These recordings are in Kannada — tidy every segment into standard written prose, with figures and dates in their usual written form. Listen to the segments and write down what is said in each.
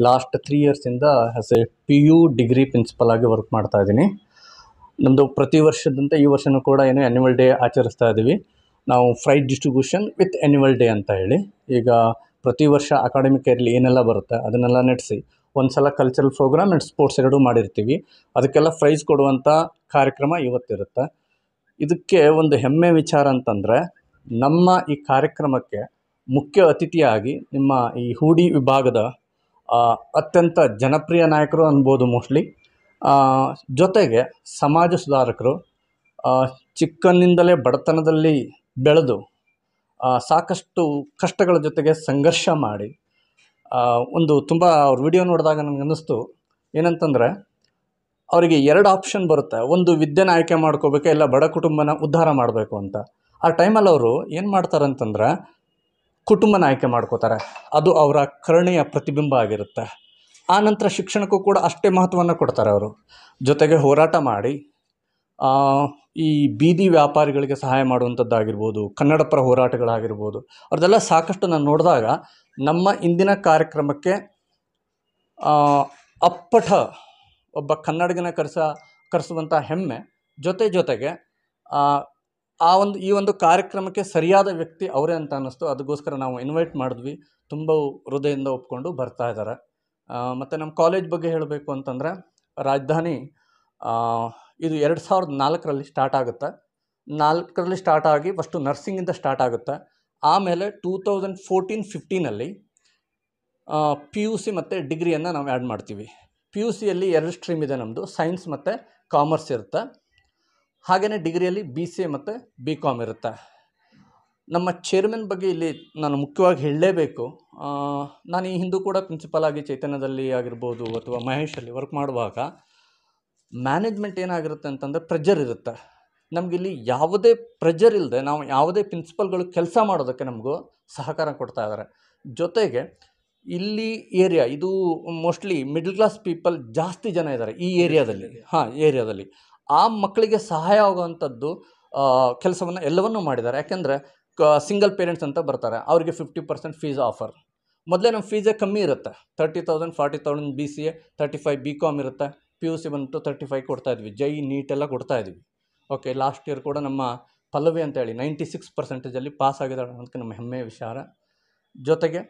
ಲಾಸ್ಟ್ 3 ಇಯರ್ಸಿಂದ as a PU degree principal ಆಗಿ ವರ್ಕ್ ಮಾಡ್ತಾ ಇದ್ದೀನಿ. ನಮ್ಮದು ಪ್ರತಿ ವರ್ಷದಂತೆ ಈ ವರ್ಷವೂ ಕೂಡ ಆ್ಯನ್ಯುವಲ್ ಡೇ ಆಚರಿಸ್ತಾ ಇದ್ದೀವಿ. ನಾವು prize distribution with annual day ಅಂತ ಹೇಳಿ. ಈಗ ಪ್ರತಿ ವರ್ಷ ಅಕಾಡೆಮಿಕ್ ಇಯರ್ಲಿ ಏನೆಲ್ಲ ಬರುತ್ತೆ ಅದನ್ನೆಲ್ಲ ನಡೆಸಿ ಒಂದು ಸಲ ಕಲ್ಚರಲ್ ಪ್ರೋಗ್ರಾಮ್ ಆ್ಯಂಡ್ ಸ್ಪೋರ್ಟ್ಸ್ ಎರಡೂ ಮಾಡಿರ್ತೀವಿ. ಅದಕ್ಕೆಲ್ಲ ಪ್ರೈಸ್ ಕೊಡುವಂಥ ಕಾರ್ಯಕ್ರಮ ಇವತ್ತಿರುತ್ತೆ. ಇದಕ್ಕೆ ಒಂದು ಹೆಮ್ಮೆ ವಿಚಾರ ಅಂತಂದರೆ, ನಮ್ಮ ಈ ಕಾರ್ಯಕ್ರಮಕ್ಕೆ ಮುಖ್ಯ ಅತಿಥಿಯಾಗಿ ನಿಮ್ಮ ಈ ಹೂಡಿ ವಿಭಾಗದ ಅತ್ಯಂತ ಜನಪ್ರಿಯ ನಾಯಕರು ಅನ್ಬೋದು ಮೋಸ್ಟ್ಲಿ, ಜೊತೆಗೆ ಸಮಾಜ ಸುಧಾರಕರು, ಚಿಕ್ಕಂದಿನಿಂದಲೇ ಬಡತನದಲ್ಲಿ ಬೆಳೆದು ಸಾಕಷ್ಟು ಕಷ್ಟಗಳ ಜೊತೆಗೆ ಸಂಘರ್ಷ ಮಾಡಿ ಒಂದು ತುಂಬ ಅವ್ರ ವಿಡಿಯೋ ನೋಡಿದಾಗ ನನಗೆ ಅನ್ನಿಸ್ತು ಏನಂತಂದರೆ, ಅವರಿಗೆ 2 ಆಪ್ಷನ್ ಬರುತ್ತೆ. ಒಂದು ವಿದ್ಯೆನ ಆಯ್ಕೆ ಮಾಡ್ಕೋಬೇಕು, ಇಲ್ಲ ಬಡ ಕುಟುಂಬನ ಉದ್ಧಾರ ಮಾಡಬೇಕು ಅಂತ. ಆ ಟೈಮಲ್ಲಿ ಅವರು ಏನು ಮಾಡ್ತಾರೆ ಅಂತಂದರೆ ಕುಟುಂಬನ ಆಯ್ಕೆ ಮಾಡ್ಕೋತಾರೆ. ಅದು ಅವರ ಕರುಣೆಯ ಪ್ರತಿಬಿಂಬ ಆಗಿರುತ್ತೆ. ಆ ನಂತರ ಶಿಕ್ಷಣಕ್ಕೂ ಕೂಡ ಅಷ್ಟೇ ಮಹತ್ವವನ್ನು ಕೊಡ್ತಾರೆ ಅವರು. ಜೊತೆಗೆ ಹೋರಾಟ ಮಾಡಿ ಈ ಬೀದಿ ವ್ಯಾಪಾರಿಗಳಿಗೆ ಸಹಾಯ ಮಾಡುವಂಥದ್ದಾಗಿರ್ಬೋದು, ಕನ್ನಡ ಪರ ಹೋರಾಟಗಳಾಗಿರ್ಬೋದು, ಅವ್ರದ್ದೆಲ್ಲ ಸಾಕಷ್ಟು ನಾನು ನೋಡಿದಾಗ ನಮ್ಮ ಇಂದಿನ ಕಾರ್ಯಕ್ರಮಕ್ಕೆ ಅಪ್ಪಟ ಒಬ್ಬ ಕನ್ನಡಿಗನ ಕರೆಸುವಂಥ ಹೆಮ್ಮೆ, ಜೊತೆಗೆ ಈ ಒಂದು ಕಾರ್ಯಕ್ರಮಕ್ಕೆ ಸರಿಯಾದ ವ್ಯಕ್ತಿ ಅವರೇ ಅಂತ ಅನ್ನಿಸ್ತು. ಅದಕ್ಕೋಸ್ಕರ ನಾವು ಇನ್ವೈಟ್ ಮಾಡಿದ್ವಿ. ತುಂಬ ಹೃದಯದಿಂದ ಒಪ್ಕೊಂಡು ಬರ್ತಾ ಇದ್ದಾರೆ. ಮತ್ತು ನಮ್ಮ ಕಾಲೇಜ್ ಬಗ್ಗೆ ಹೇಳಬೇಕು ಅಂತಂದರೆ, ರಾಜಧಾನಿ ಇದು 2004ರಲ್ಲಿ ಸ್ಟಾರ್ಟ್ ಆಗುತ್ತೆ. 4ರಲ್ಲಿ ಸ್ಟಾರ್ಟ್ ಆಗಿ ಫಸ್ಟು ನರ್ಸಿಂಗಿಂದ ಸ್ಟಾರ್ಟ್ ಆಗುತ್ತೆ. ಆಮೇಲೆ 2014-15ನಲ್ಲಿ PUC ಮತ್ತು ಡಿಗ್ರಿಯನ್ನು ನಾವು ಆ್ಯಡ್ ಮಾಡ್ತೀವಿ. PUCಯಲ್ಲಿ 2 ಸ್ಟ್ರೀಮ್ ಇದೆ ನಮ್ಮದು, ಸೈನ್ಸ್ ಮತ್ತು ಕಾಮರ್ಸ್ ಇರುತ್ತೆ. ಹಾಗೆಯೇ ಡಿಗ್ರಿಯಲ್ಲಿ BCA ಮತ್ತು BCom ಇರುತ್ತೆ. ನಮ್ಮ ಚೇರ್ಮನ್ ಬಗ್ಗೆ ಇಲ್ಲಿ ನಾನು ಮುಖ್ಯವಾಗಿ ಹೇಳಲೇಬೇಕು. ನಾನು ಈ ಹಿಂದೂ ಕೂಡ ಪ್ರಿನ್ಸಿಪಲ್ ಆಗಿ ಚೈತನ್ಯದಲ್ಲಿ ಆಗಿರ್ಬೋದು ಅಥವಾ ಮಹೇಶಲ್ಲಿ ವರ್ಕ್ ಮಾಡುವಾಗ ಮ್ಯಾನೇಜ್ಮೆಂಟ್ ಏನಾಗಿರುತ್ತೆ ಅಂತಂದರೆ ಪ್ರೆಜರ್ ಇರುತ್ತೆ. ನಮಗಿಲ್ಲಿ ಯಾವುದೇ ಪ್ರೆಜರ್ ಇಲ್ಲದೆ ನಾವು ಯಾವುದೇ ಪ್ರಿನ್ಸಿಪಲ್ಗಳು ಕೆಲಸ ಮಾಡೋದಕ್ಕೆ ನಮಗೂ ಸಹಕಾರ ಕೊಡ್ತಾ ಇದ್ದಾರೆ. ಜೊತೆಗೆ ಇಲ್ಲಿ ಏರಿಯಾ ಇದು ಮೋಸ್ಟ್ಲಿ ಮಿಡ್ಲ್ ಕ್ಲಾಸ್ ಪೀಪಲ್ ಜಾಸ್ತಿ ಜನ ಇದ್ದಾರೆ ಈ ಏರಿಯಾದಲ್ಲಿ. ಆ ಮಕ್ಕಳಿಗೆ ಸಹಾಯ ಆಗುವಂಥದ್ದು ಕೆಲಸವನ್ನು ಎಲ್ಲವನ್ನೂ ಮಾಡಿದ್ದಾರೆ. ಯಾಕೆಂದರೆ ಸಿಂಗಲ್ ಪೇರೆಂಟ್ಸ್ ಅಂತ ಬರ್ತಾರೆ, ಅವರಿಗೆ 50% ಫೀಸ್ ಆಫರ್. ಮೊದಲೇ ನಮ್ಮ ಫೀಸೇ ಕಮ್ಮಿ ಇರುತ್ತೆ, 30,000 40,000 BCA, 35 BCom ಇರುತ್ತೆ. PUC ಬಂತು 35 ಕೊಡ್ತಾಯಿದ್ವಿ. JEE NEET ಎಲ್ಲ ಕೊಡ್ತಾಯಿದ್ವಿ. ಓಕೆ, ಲಾಸ್ಟ್ ಇಯರ್ ಕೂಡ ನಮ್ಮ ಪಲ್ಲವಿ ಅಂತೇಳಿ 96% ಪಾಸ್ ಆಗಿದ್ದಾಳೆ ಅನ್ನೋದಕ್ಕೆ ನಮ್ಮ ಹೆಮ್ಮೆಯ ವಿಚಾರ. ಜೊತೆಗೆ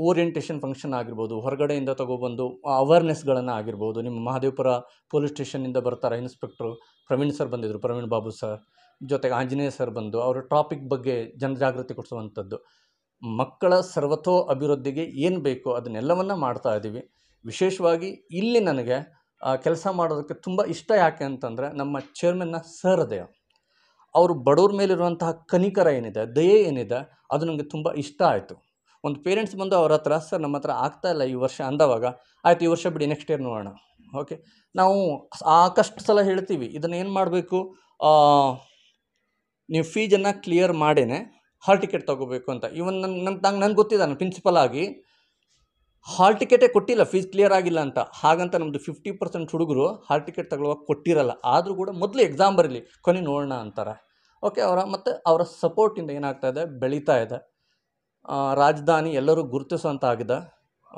ಓರಿಯೆಂಟೇಷನ್ ಫಂಕ್ಷನ್ ಆಗಿರ್ಬೋದು, ಹೊರಗಡೆಯಿಂದ ತೊಗೊಬಂದು ಅವೇರ್ನೆಸ್ಗಳನ್ನು ಆಗಿರ್ಬೋದು. ನಿಮ್ಮ ಮಹದೇವಪುರ ಪೊಲೀಸ್ ಸ್ಟೇಷನ್ನಿಂದ ಬರ್ತಾರೆ ಇನ್ಸ್ಪೆಕ್ಟ್ರು ಪ್ರವೀಣ್ ಸರ್ ಬಂದಿದ್ದರು, ಪ್ರವೀಣ್ ಬಾಬು ಸರ್. ಜೊತೆಗೆ ಆಂಜನೇಯ ಸರ್ ಬಂದು ಅವರ ಟಾಪಿಕ್ ಬಗ್ಗೆ ಜನಜಾಗೃತಿ ಕೊಡಿಸುವಂಥದ್ದು. ಮಕ್ಕಳ ಸರ್ವತೋ ಅಭಿವೃದ್ಧಿಗೆ ಏನು ಬೇಕೋ ಅದನ್ನೆಲ್ಲವನ್ನು ಮಾಡ್ತಾ ಇದ್ದೀವಿ. ವಿಶೇಷವಾಗಿ ಇಲ್ಲಿ ನನಗೆ ಕೆಲಸ ಮಾಡೋದಕ್ಕೆ ತುಂಬ ಇಷ್ಟ. ಯಾಕೆ ಅಂತಂದರೆ ನಮ್ಮ ಚೇರ್ಮನ್ನ ಸಹೃದಯ, ಅವರು ಬಡವ್ರ ಮೇಲಿರುವಂತಹ ಕನಿಕರ ಏನಿದೆ, ದಯೆ ಏನಿದೆ, ಅದು ನನಗೆ ತುಂಬ ಇಷ್ಟ ಆಯಿತು. ಒಂದು ಪೇರೆಂಟ್ಸ್ ಬಂದು ಅವ್ರ ಹತ್ರ, ಸರ್ ನಮ್ಮ ಹತ್ರ ಆಗ್ತಾಯಿಲ್ಲ ಈ ವರ್ಷ ಅಂದವಾಗ, ಆಯ್ತು ಈ ವರ್ಷ ಬಿಡಿ, ನೆಕ್ಸ್ಟ್ ಇಯರ್ ನೋಡೋಣ. ಓಕೆ, ನಾವು ಸಾಕಷ್ಟು ಸಲ ಹೇಳ್ತೀವಿ ಇದನ್ನು ಏನು ಮಾಡಬೇಕು, ನೀವು ಫೀಸನ್ನು ಕ್ಲಿಯರ್ ಮಾಡೇ ಹಾಲ್ ಟಿಕೆಟ್ ತೊಗೋಬೇಕು ಅಂತ. ಇವನ್ ನನಗೆ ಗೊತ್ತಿದೆ, ನಾನು ಪ್ರಿನ್ಸಿಪಲ್ ಆಗಿ ಹಾಲ್ ಟಿಕೆಟೇ ಕೊಟ್ಟಿಲ್ಲ, ಫೀಸ್ ಕ್ಲಿಯರ್ ಆಗಿಲ್ಲ ಅಂತ. ಹಾಗಂತ ನಮ್ಮದು 50% ಹುಡುಗರು ಹಾಲ್ ಟಿಕೆಟ್ ತಗೊಳ್ಳುವಾಗ ಕೊಟ್ಟಿರಲ್ಲ. ಆದರೂ ಕೂಡ ಮೊದಲು ಎಕ್ಸಾಮ್ ಬರಲಿ, ಕೊನೆ ನೋಡೋಣ ಅಂತಾರೆ. ಓಕೆ, ಅವರ ಸಪೋರ್ಟಿಂದ ಏನಾಗ್ತಾಯಿದೆ, ಬೆಳೀತಾ ಇದೆ. ರಾಜಧಾನಿ ಎಲ್ಲರೂ ಗುರುತಿಸುವಂಥ ಆಗಿದೆ.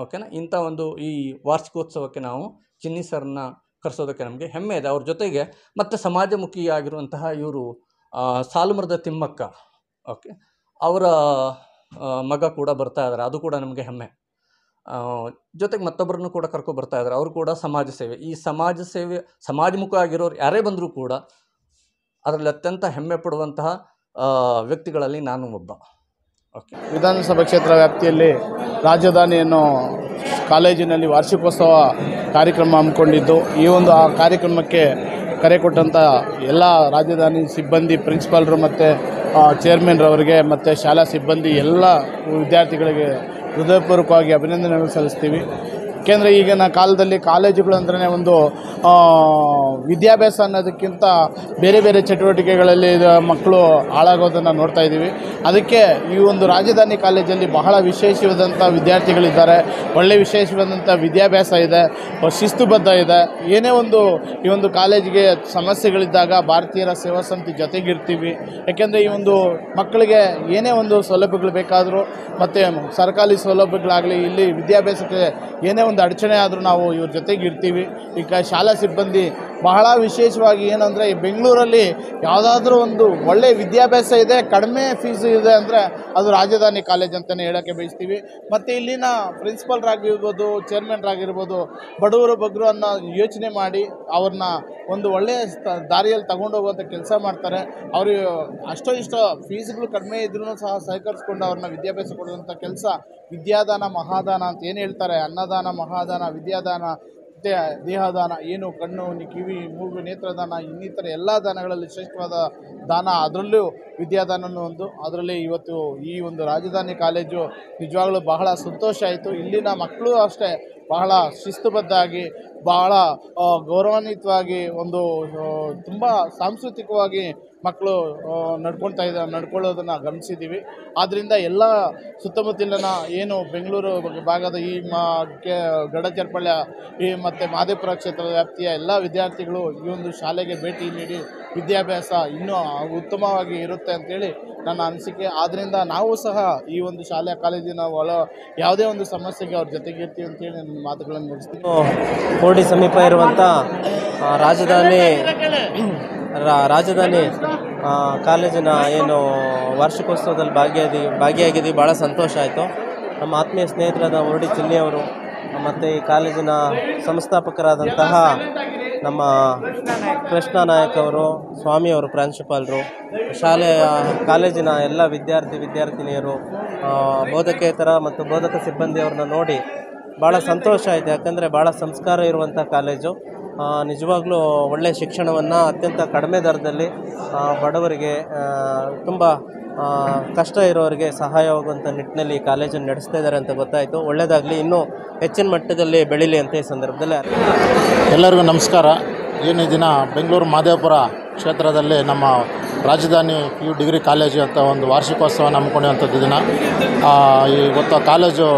ಓಕೆನಾ, ಇಂಥ ಒಂದು ಈ ವಾರ್ಷಿಕೋತ್ಸವಕ್ಕೆ ನಾವು ಚಿನ್ನಿ ಸರ್ನ ಕರೆಸೋದಕ್ಕೆ ನಮಗೆ ಹೆಮ್ಮೆ ಇದೆ. ಅವ್ರ ಜೊತೆಗೆ ಮತ್ತು ಸಮಾಜಮುಖಿಯಾಗಿರುವಂತಹ ಇವರು ಸಾಲುಮರದ ತಿಮ್ಮಕ್ಕ, ಓಕೆ, ಅವರ ಮಗ ಕೂಡ ಬರ್ತಾ ಇದ್ದಾರೆ, ಅದು ಕೂಡ ನಮಗೆ ಹೆಮ್ಮೆ. ಜೊತೆಗೆ ಮತ್ತೊಬ್ಬರನ್ನು ಕೂಡ ಕರ್ಕೊಬರ್ತಾ ಇದ್ದಾರೆ, ಅವರು ಕೂಡ ಸಮಾಜ ಸೇವೆ. ಈ ಸಮಾಜಮುಖ ಆಗಿರೋರು ಯಾರೇ ಬಂದರೂ ಕೂಡ ಅದರಲ್ಲಿ ಅತ್ಯಂತ ಹೆಮ್ಮೆ ಪಡುವಂತಹ ವ್ಯಕ್ತಿಗಳಲ್ಲಿ ನಾನು ಒಬ್ಬ. ಓಕೆ, ವಿಧಾನಸಭಾ ಕ್ಷೇತ್ರ ವ್ಯಾಪ್ತಿಯಲ್ಲಿ ರಾಜಧಾನಿಯನ್ನು ಕಾಲೇಜಿನಲ್ಲಿ ವಾರ್ಷಿಕೋತ್ಸವ ಕಾರ್ಯಕ್ರಮ ಹಮ್ಮಿಕೊಂಡಿದ್ದು, ಈ ಒಂದು ಆ ಕಾರ್ಯಕ್ರಮಕ್ಕೆ ಕರೆ ಕೊಟ್ಟಂಥ ಎಲ್ಲ ರಾಜಧಾನಿ ಸಿಬ್ಬಂದಿ, ಪ್ರಿನ್ಸಿಪಾಲ್ರು ಮತ್ತು ಚೇರ್ಮನ್ರವರಿಗೆ ಮತ್ತು ಶಾಲಾ ಸಿಬ್ಬಂದಿ ಎಲ್ಲ ವಿದ್ಯಾರ್ಥಿಗಳಿಗೆ ಹೃದಯಪೂರ್ವಕವಾಗಿ ಅಭಿನಂದನೆಗಳು ಸಲ್ಲಿಸ್ತೀವಿ. ಯಾಕೆಂದರೆ ಈಗಿನ ಕಾಲದಲ್ಲಿ ಕಾಲೇಜುಗಳು ಅಂದ್ರೆ ಒಂದು ವಿದ್ಯಾಭ್ಯಾಸ ಅನ್ನೋದಕ್ಕಿಂತ ಬೇರೆ ಬೇರೆ ಚಟುವಟಿಕೆಗಳಲ್ಲಿ ಮಕ್ಕಳು ಹಾಳಾಗೋದನ್ನು ನೋಡ್ತಾ ಇದ್ದೀವಿ. ಅದಕ್ಕೆ ಈ ಒಂದು ರಾಜಧಾನಿ ಕಾಲೇಜಲ್ಲಿ ಬಹಳ ವಿಶೇಷವಾದಂಥ ವಿದ್ಯಾರ್ಥಿಗಳಿದ್ದಾರೆ, ಒಳ್ಳೆಯ ವಿಶೇಷವಾದಂಥ ವಿದ್ಯಾಭ್ಯಾಸ ಇದೆ, ಶಿಸ್ತುಬದ್ಧ ಇದೆ. ಏನೇ ಒಂದು ಈ ಒಂದು ಕಾಲೇಜಿಗೆ ಸಮಸ್ಯೆಗಳಿದ್ದಾಗ ಭಾರತೀಯರ ಸೇವಾ ಸಮಿತಿ ಜೊತೆಗಿರ್ತೀವಿ. ಯಾಕೆಂದರೆ ಈ ಒಂದು ಮಕ್ಕಳಿಗೆ ಏನೇ ಒಂದು ಸೌಲಭ್ಯಗಳು ಬೇಕಾದರೂ ಮತ್ತು ಸರ್ಕಾರಿ ಸೌಲಭ್ಯಗಳಾಗಲಿ, ಇಲ್ಲಿ ವಿದ್ಯಾಭ್ಯಾಸಕ್ಕೆ ಏನೇ ಒಂದು ಅಡಚಣೆ ಆದರೂ ನಾವು ಇವ್ರ ಜೊತೆಗಿರ್ತೀವಿ. ಈಗ ಶಾಲಾ ಸಿಬ್ಬಂದಿ ಬಹಳ ವಿಶೇಷವಾಗಿ ಏನಂದರೆ ಈ ಬೆಂಗಳೂರಲ್ಲಿ ಯಾವುದಾದ್ರೂ ಒಂದು ಒಳ್ಳೆಯ ವಿದ್ಯಾಭ್ಯಾಸ ಇದೆ, ಕಡಿಮೆ ಫೀಸು ಇದೆ ಅಂದರೆ ಅದು ರಾಜಧಾನಿ ಕಾಲೇಜ್ ಅಂತಲೇ ಹೇಳೋಕ್ಕೆ ಬಯಸ್ತೀವಿ. ಮತ್ತು ಇಲ್ಲಿನ ಪ್ರಿನ್ಸಿಪಲ್ರಾಗಿರ್ಬೋದು, ಚೇರ್ಮನ್ರಾಗಿರ್ಬೋದು, ಬಡವರು ಬಗ್ಗರು ಅನ್ನೋ ಯೋಚನೆ ಮಾಡಿ ಅವ್ರನ್ನ ಒಂದು ಒಳ್ಳೆಯ ದಾರಿಯಲ್ಲಿ ತಗೊಂಡೋಗುವಂಥ ಕೆಲಸ ಮಾಡ್ತಾರೆ. ಅವರು ಅಷ್ಟೋ ಇಷ್ಟೋ ಫೀಸ್ಗಳು ಕಡಿಮೆ ಇದ್ರೂ ಸಹ ಸಹಕರಿಸ್ಕೊಂಡು ಅವ್ರನ್ನ ವಿದ್ಯಾಭ್ಯಾಸ ಕೊಡುವಂಥ ಕೆಲಸ ವಿದ್ಯಾದಾನ ಮಹಾದಾನ ಅಂತ ಏನು ಹೇಳ್ತಾರೆ. ಅನ್ನದಾನ, ಮಹಾದಾನ, ವಿದ್ಯಾದಾನ, ದೇಹದಾನ, ಏನು ಕಣ್ಣು, ಕಿವಿ, ಮೂಗು, ನೇತ್ರದಾನ, ಇನ್ನಿತರ ಎಲ್ಲ ದಾನಗಳಲ್ಲಿ ಶ್ರೇಷ್ಠವಾದ ದಾನ, ಅದರಲ್ಲೂ ವಿದ್ಯಾದಾನನೂ ಒಂದು. ಅದರಲ್ಲಿ ಇವತ್ತು ಈ ಒಂದು ರಾಜಧಾನಿ ಕಾಲೇಜು ನಿಜವಾಗ್ಲೂ ಬಹಳ ಸಂತೋಷ ಆಯಿತು. ಇಲ್ಲಿನ ಮಕ್ಕಳು ಅಷ್ಟೇ ಬಹಳ ಶಿಸ್ತುಬದ್ಧಾಗಿ, ಬಹಳ ಗೌರವಾನ್ವಿತವಾಗಿ, ಒಂದು ತುಂಬ ಸಾಂಸ್ಕೃತಿಕವಾಗಿ ಮಕ್ಕಳು ನಡ್ಕೊಳ್ಳೋದನ್ನು ಗಮನಿಸಿದ್ದೀವಿ. ಆದ್ದರಿಂದ ಎಲ್ಲ ಸುತ್ತಮುತ್ತಲಿನ ಏನು ಬೆಂಗಳೂರು ಭಾಗದ ಈ ಗಡಚರ್ಪಳ್ಳ ಮತ್ತು ಮಹದೇವಪುರ ಕ್ಷೇತ್ರದ ವ್ಯಾಪ್ತಿಯ ಎಲ್ಲ ವಿದ್ಯಾರ್ಥಿಗಳು ಈ ಒಂದು ಶಾಲೆಗೆ ಭೇಟಿ ನೀಡಿ ವಿದ್ಯಾಭ್ಯಾಸ ಇನ್ನೂ ಉತ್ತಮವಾಗಿ ಇರುತ್ತೆ ಅಂಥೇಳಿ ನನ್ನ ಅನಿಸಿಕೆ. ಆದ್ದರಿಂದ ನಾವು ಸಹ ಈ ಒಂದು ಶಾಲೆ ಕಾಲೇಜಿನ ಯಾವುದೇ ಒಂದು ಸಮಸ್ಯೆಗೆ ಅವ್ರ ಜೊತೆಗಿರ್ತೀವಿ ಅಂತೇಳಿ ನನ್ನ ಮಾತುಗಳನ್ನು ಮುಗಿಸ್ತೀನಿ. ಕೋಡಿ ಸಮೀಪ ಇರುವಂಥ ರಾಜಧಾನಿ ಕಾಲೇಜಿನ ಏನು ವಾರ್ಷಿಕೋತ್ಸವದಲ್ಲಿ ಭಾಗಿಯಾಗಿದ್ದೀವಿ. ಭಾಳ ಸಂತೋಷ ಆಯಿತು. ನಮ್ಮ ಆತ್ಮೀಯ ಸ್ನೇಹಿತರಾದ ಓಡಿ ಚಿನ್ನಿಯವರು ಮತ್ತು ಈ ಕಾಲೇಜಿನ ಸಂಸ್ಥಾಪಕರಾದಂತಹ ನಮ್ಮ ಕೃಷ್ಣ ನಾಯಕ್ ಅವರು, ಸ್ವಾಮಿಯವರು ಪ್ರಾಂಶುಪಾಲರು, ಕಾಲೇಜಿನ ಎಲ್ಲ ವಿದ್ಯಾರ್ಥಿನಿಯರು, ಬೋಧಕೇತರ ಮತ್ತು ಬೋಧಕ ಸಿಬ್ಬಂದಿಯವ್ರನ್ನ ನೋಡಿ ಭಾಳ ಸಂತೋಷ ಆಯಿತು. ಯಾಕಂದರೆ ಭಾಳ ಸಂಸ್ಕಾರ ಇರುವಂಥ ಕಾಲೇಜು. ನಿಜವಾಗ್ಲೂ ಒಳ್ಳೆಯ ಶಿಕ್ಷಣವನ್ನು ಅತ್ಯಂತ ಕಡಿಮೆ ದರದಲ್ಲಿ ಬಡವರಿಗೆ, ತುಂಬ ಕಷ್ಟ ಇರೋರಿಗೆ ಸಹಾಯವಾಗುವಂಥ ನಿಟ್ಟಿನಲ್ಲಿ ಈ ಕಾಲೇಜನ್ನು ನಡೆಸ್ತಾ ಇದ್ದಾರೆ ಅಂತ ಗೊತ್ತಾಯಿತು. ಒಳ್ಳೆಯದಾಗಲಿ, ಇನ್ನೂ ಹೆಚ್ಚಿನ ಮಟ್ಟದಲ್ಲಿ ಬೆಳೀಲಿ ಅಂತ ಈ ಸಂದರ್ಭದಲ್ಲಿ. ಎಲ್ಲರಿಗೂ ನಮಸ್ಕಾರ. ಏನು ದಿನ ಬೆಂಗಳೂರು ಮಹದೇವಪುರ ಕ್ಷೇತ್ರದಲ್ಲಿ ನಮ್ಮ ರಾಜಧಾನಿ PU ಡಿಗ್ರಿ ಕಾಲೇಜು ಅಂತ ಒಂದು ವಾರ್ಷಿಕೋತ್ಸವ ಹಮ್ಮಿಕೊಂಡಿರುವಂಥದ್ದು ದಿನ. ಇವತ್ತು ಕಾಲೇಜು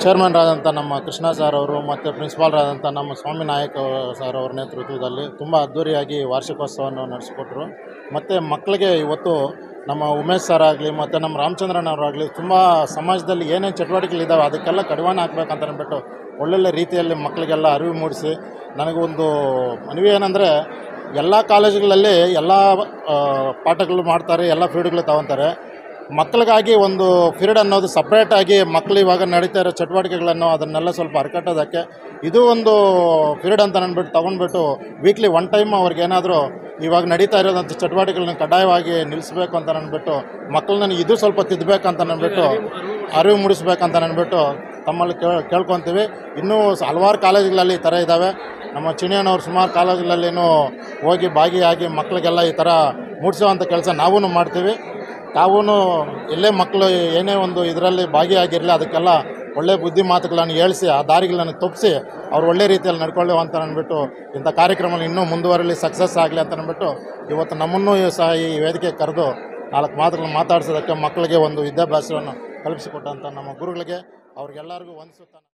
ಚೇರ್ಮನ್ರಾದಂಥ ನಮ್ಮ ಕೃಷ್ಣ ಸರ್ ಅವರು ಮತ್ತು ಪ್ರಿನ್ಸಿಪಾಲ್ರಾದಂಥ ನಮ್ಮ ಸ್ವಾಮಿ ನಾಯಕ್ ಸರ್ ಅವರ ನೇತೃತ್ವದಲ್ಲಿ ತುಂಬ ಅದ್ಧೂರಿಯಾಗಿ ವಾರ್ಷಿಕೋತ್ಸವವನ್ನು ನಡೆಸಿಕೊಟ್ರು. ಮತ್ತು ಮಕ್ಕಳಿಗೆ ಇವತ್ತು ನಮ್ಮ ಉಮೇಶ್ ಸರ್ ಆಗಲಿ ಮತ್ತು ನಮ್ಮ ರಾಮಚಂದ್ರನವರಾಗಲಿ ತುಂಬ ಸಮಾಜದಲ್ಲಿ ಏನೇನು ಚಟುವಟಿಕೆಗಳಿದ್ದಾವೆ ಅದಕ್ಕೆಲ್ಲ ಕಡಿವಾಣ ಹಾಕ್ಬೇಕಂತ ಅಂದ್ಬಿಟ್ಟು ಒಳ್ಳೊಳ್ಳೆ ರೀತಿಯಲ್ಲಿ ಮಕ್ಕಳಿಗೆಲ್ಲ ಅರಿವು ಮೂಡಿಸಿ, ನನಗೊಂದು ಮನವಿ ಏನಂದರೆ, ಎಲ್ಲ ಕಾಲೇಜುಗಳಲ್ಲಿ ಎಲ್ಲ ಪಾಠಗಳು ಮಾಡ್ತಾರೆ, ಎಲ್ಲ ಪೀರಿಯಡ್ಗಳು ತಗೊತಾರೆ. ಮಕ್ಕಳಿಗಾಗಿ ಒಂದು ಪೀರಿಯಡ್ ಅನ್ನೋದು ಸಪ್ರೇಟಾಗಿ ಮಕ್ಕಳು ಇವಾಗ ನಡೀತಾ ಇರೋ ಚಟುವಟಿಕೆಗಳನ್ನು ಅದನ್ನೆಲ್ಲ ಸ್ವಲ್ಪ ಅರ್ಕಟ್ಟೋದಕ್ಕೆ ಇದು ಒಂದು ಪೀರಿಯಡ್ ಅಂತ ಅಂದ್ಬಿಟ್ಟು ತೊಗೊಂಡ್ಬಿಟ್ಟು ವೀಕ್ಲಿ ಒನ್ ಟೈಮ್ ಅವ್ರಿಗೇನಾದರೂ ಇವಾಗ ನಡೀತಾ ಇರೋದಂಥ ಚಟುವಟಿಕೆಗಳನ್ನ ಕಡ್ಡಾಯವಾಗಿ ನಿಲ್ಲಿಸ್ಬೇಕು ಅಂತ ಅಂದ್ಬಿಟ್ಟು, ಮಕ್ಕಳನ್ನ ಇದು ಸ್ವಲ್ಪ ತಿದ್ದಬೇಕಂತ ಅಂದ್ಬಿಟ್ಟು, ಅರಿವು ಮೂಡಿಸ್ಬೇಕಂತ ಅಂದ್ಬಿಟ್ಟು ತಮ್ಮಲ್ಲಿ ಕೇಳ್ಕೊತೀವಿ. ಇನ್ನೂ ಹಲವಾರು ಕಾಲೇಜುಗಳಲ್ಲಿ ಈ ಥರ ಇದ್ದಾವೆ. ನಮ್ಮ ಚಿಣಿಯಣ್ಣವ್ರು ಸುಮಾರು ಕಾಲೇಜುಗಳಲ್ಲಿನೂ ಹೋಗಿ ಭಾಗಿಯಾಗಿ ಮಕ್ಕಳಿಗೆಲ್ಲ ಈ ಥರ ಮೂಡಿಸುವಂಥ ಕೆಲಸ ನಾವೂ ಮಾಡ್ತೀವಿ. ತಾವೂ ಎಲ್ಲೇ ಮಕ್ಕಳು ಏನೇ ಒಂದು ಇದರಲ್ಲಿ ಭಾಗಿಯಾಗಿರಲಿ ಅದಕ್ಕೆಲ್ಲ ಒಳ್ಳೆಯ ಬುದ್ಧಿ ಮಾತುಗಳನ್ನು ಹೇಳಿಸಿ ಆ ದಾರಿಗಳನ್ನು ತಪ್ಪಿಸಿ ಅವ್ರು ಒಳ್ಳೆ ರೀತಿಯಲ್ಲಿ ನಡ್ಕೊಳ್ಳಿ ಅಂತ ಅಂದ್ಬಿಟ್ಟು ಇಂಥ ಕಾರ್ಯಕ್ರಮ ಇನ್ನೂ ಮುಂದುವರಲಿ, ಸಕ್ಸಸ್ ಆಗಲಿ ಅಂತ ಅಂದ್ಬಿಟ್ಟು ಇವತ್ತು ನಮ್ಮನ್ನೂ ಸಹ ಈ ವೇದಿಕೆ ಕರೆದು 4 ಮಾತುಗಳನ್ನು ಮಾತಾಡಿಸೋದಕ್ಕೆ ಮಕ್ಕಳಿಗೆ ಒಂದು ವಿದ್ಯಾಭ್ಯಾಸವನ್ನು ಕಲ್ಪಿಸಿಕೊಟ್ಟಂಥ ನಮ್ಮ ಗುರುಗಳಿಗೆ ಅವ್ರಿಗೆಲ್ಲರಿಗೂ ವಂದಿಸುತ್ತಾನೆ.